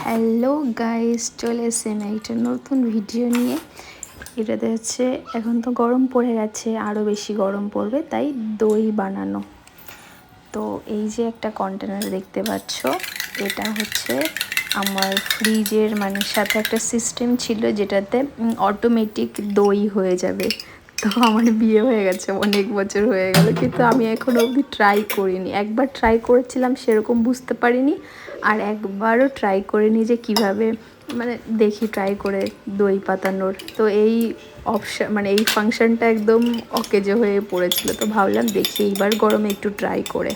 Hello guys, চলে এসেছেন একটা নতুন ভিডিও নিয়ে। এটাতে হচ্ছে এখন তো গরম পড়ে গেছে, আরও বেশি গরম পড়বে, তাই দই বানানো। তো এই যে একটা কন্টেনার দেখতে পাচ্ছ, এটা হচ্ছে আমার ফ্রিজের সাথে একটা সিস্টেম ছিল যেটাতে অটোমেটিক দই হয়ে যাবে। তো আমার বিয়ে হয়ে গেছে, অনেক বছর হয়ে গেল, কিন্তু আমি এখনও অবধি ট্রাই করিনি। একবার ট্রাই করেছিলাম, সেরকম বুঝতে পারিনি। আর একবারও ট্রাই করিনি যে কিভাবে দেখি ট্রাই করে দই পাতানোর। তো এই অপশান এই ফাংশনটা একদম অকেজো হয়ে পড়েছিল। তো ভাবলাম দেখি এইবার গরমে একটু ট্রাই করে,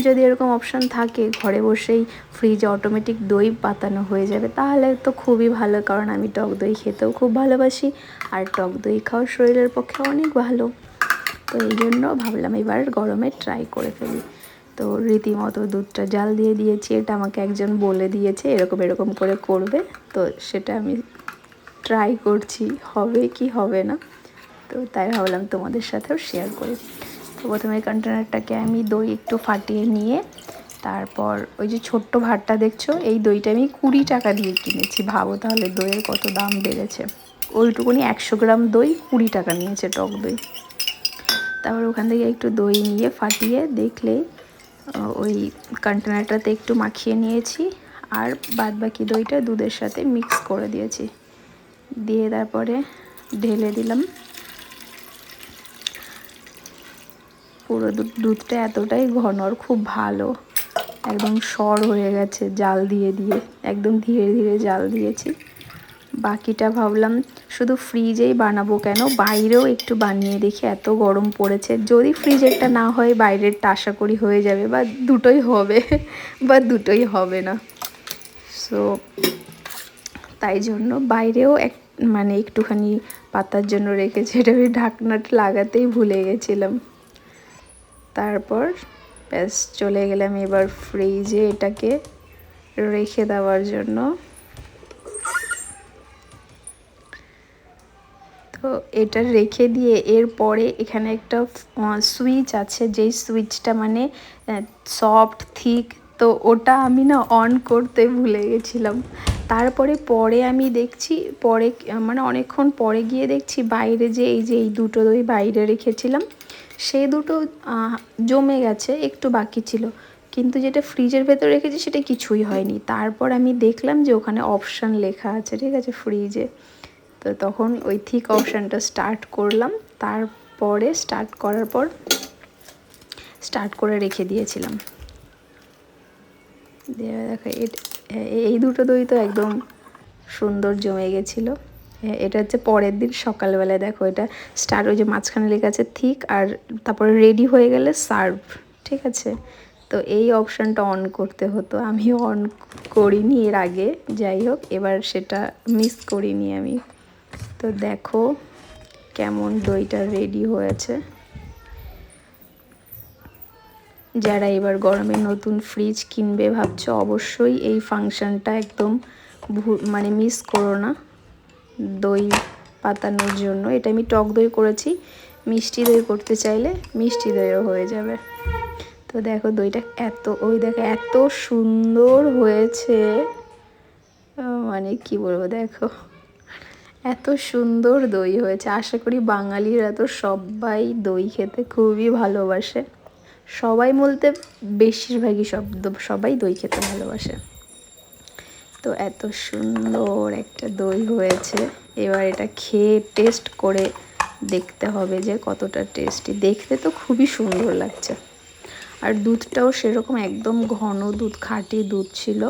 যদি এরকম অপশান থাকে ঘরে বসেই ফ্রিজে অটোমেটিক দই পাতানো হয়ে যাবে, তাহলে তো খুবই ভালো। কারণ আমি টক দই খেতেও খুব ভালোবাসি, আর টক দই খাওয়া শরীরের পক্ষে অনেক ভালো। তো এই জন্য ভাবলাম এবার গরমে ট্রাই করে ফেলি। তো রীতিমতো দুধটা জাল দিয়ে দিয়েছি। এটা আমাকে একজন বলে দিয়েছে এরকম এরকম করে করবে, তো সেটা আমি ট্রাই করছি, হবে কি হবে না। তো তাই ভাবলাম তোমাদের সাথেও শেয়ার করি। তো প্রথমে কন্টেনারটাকে আমি দই একটু ফাটিয়ে নিয়ে, তারপর ওই যে ছোট্ট ভাতটা দেখছো, এই দইটা আমি 20 টাকা দিয়ে কিনেছি। ভাবো তাহলে দইয়ের কত দাম বেড়েছে। ওইটুকুনি 100 গ্রাম দই 20 টাকা নিয়েছে, টক দই। তারপর ওখান থেকে একটু দই নিয়ে ফাটিয়ে দেখলে ওই কন্টেনারটাতে একটু মাখিয়ে নিয়েছি, আর বাদ বাকি দইটা দুধের সাথে মিক্স করে দিয়েছি। দিয়ে তারপরে ঢেলে দিলাম। পুরো দুধটা এতটাই ঘন আর খুব ভালো, একদম সর হয়ে গেছে জাল দিয়ে দিয়ে। একদম ধীরে ধীরে জাল দিয়েছি। বাকিটা ভাবলাম শুধু ফ্রিজেই বানাবো কেন, বাইরেও একটু বানিয়ে দেখি, এত গরম পড়েছে। যদি ফ্রিজেরটা না হয় বাইরেরটা আশা করি হয়ে যাবে, বা দুটোই হবে বা দুটোই হবে না। সো তাই জন্য বাইরেও একটুখানি পাতার জন্য রেখেছি। এটা আমি ঢাকনাটা লাগাতেই ভুলে গেছিলাম। তারপর ব্যাস চলে গেলাম এবার ফ্রিজে এটাকে রেখে দেওয়ার জন্য। তো এটা রেখে দিয়ে এরপরে এখানে একটা সুইচ আছে, যেই সুইচটা সফট থিক, তো ওটা আমি অন করতে ভুলে গেছিলাম। তারপরে আমি দেখছি অনেকক্ষণ পরে গিয়ে দেখছি বাইরে যে এই দুটো দই বাইরে রেখেছিলাম, সেই দুটো জমে গেছে, একটু বাকি ছিল। কিন্তু যেটা ফ্রিজের ভেতর রেখেছি সেটা কিছুই হয়নি। তারপর আমি দেখলাম যে ওখানে অপশান লেখা আছে, ঠিক আছে, ফ্রিজে। তো তখন ওই থিক অপশানটা স্টার্ট করলাম। তারপরে স্টার্ট করে রেখে দিয়েছিলাম। দিয়ে দেখো এই দুটো দই তো একদম সুন্দর জমে গেছিলো। এটা হচ্ছে পরের দিন সকালবেলায়। দেখো এটা স্টার্ট, ওই যে মাঝখানে লেখা আছে থিক, আর তারপরে রেডি হয়ে গেলে সার্ভ, ঠিক আছে। তো এই অপশানটা অন করতে হতো, আমি অন করিনি এর আগে। যাই হোক, এবার সেটা মিস করিনি আমি। তো দেখো কেমন দইটা রেডি হয়েছে। যারা এবার গরমে নতুন ফ্রিজ কিনবে ভাবছো, অবশ্যই এই ফাংশনটা একদম মিস করো না দই পাতানোর জন্য। এটা আমি টক দই করেছি, মিষ্টি দই করতে চাইলে মিষ্টি দইও হয়ে যাবে। তো দেখো দইটা এত সুন্দর হয়েছে, কি বলবো, দেখো এত সুন্দর দই হয়েছে। আশা করি বাঙালিরা তো সবাই দই খেতে খুবই ভালোবাসে। সবাই বলতে বেশিরভাগই সবাই দই খেতে ভালোবাসে। তো এত সুন্দর একটা দই হয়েছে। এবার এটা খেয়ে টেস্ট করে দেখতে হবে যে কতটা টেস্টি। দেখতে তো খুবই সুন্দর লাগছে, আর দুধটাও সেরকম একদম ঘন দুধ, খাঁটি দুধ ছিল।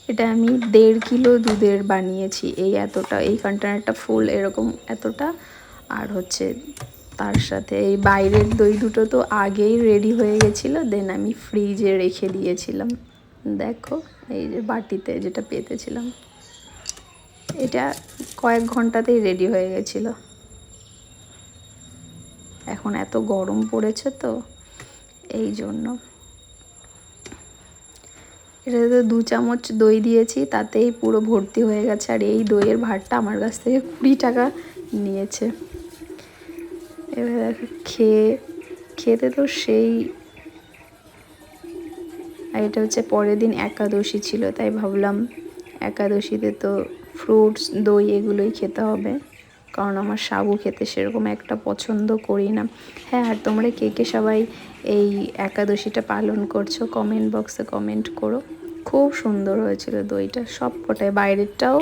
এটা আমি 1.5 কিলো দুধের বানিয়েছি। এই কন্টেনারটা ফুল এরকম এতটা। আর হচ্ছে তার সাথে এই বাইরের দই দুটো তো আগেই রেডি হয়ে গেছিলো, দেন আমি ফ্রিজে রেখে দিয়েছিলাম। দেখো এই যে বাটিতে যেটা পেতেছিলাম, এটা কয়েক ঘন্টাতেই রেডি হয়ে গেছিলো। এখন এত গরম পড়েছে তো এই জন্য। এটাতে 2 চামচ দই দিয়েছি, তাতেই পুরো ভর্তি হয়ে গেছে। আর এই দইয়ের ভাতটা আমার কাছ থেকে 20 টাকা নিয়েছে। এবার খেতে তো সেই আর এটা হচ্ছে পরের দিন একাদশী ছিল, তাই ভাবলাম একাদশীতে তো ফ্রুটস দই এগুলোই খেতে হবে, কারণ আমার সাবু খেতে সেরকম একটা পছন্দ করি না। হ্যাঁ, আর তোমরা কে কে সবাই এই একাদশীটা পালন করছো কমেন্ট বক্সে কমেন্ট করো। খুব সুন্দর হয়েছিল দইটা সব কটায়, বাইরেরটাও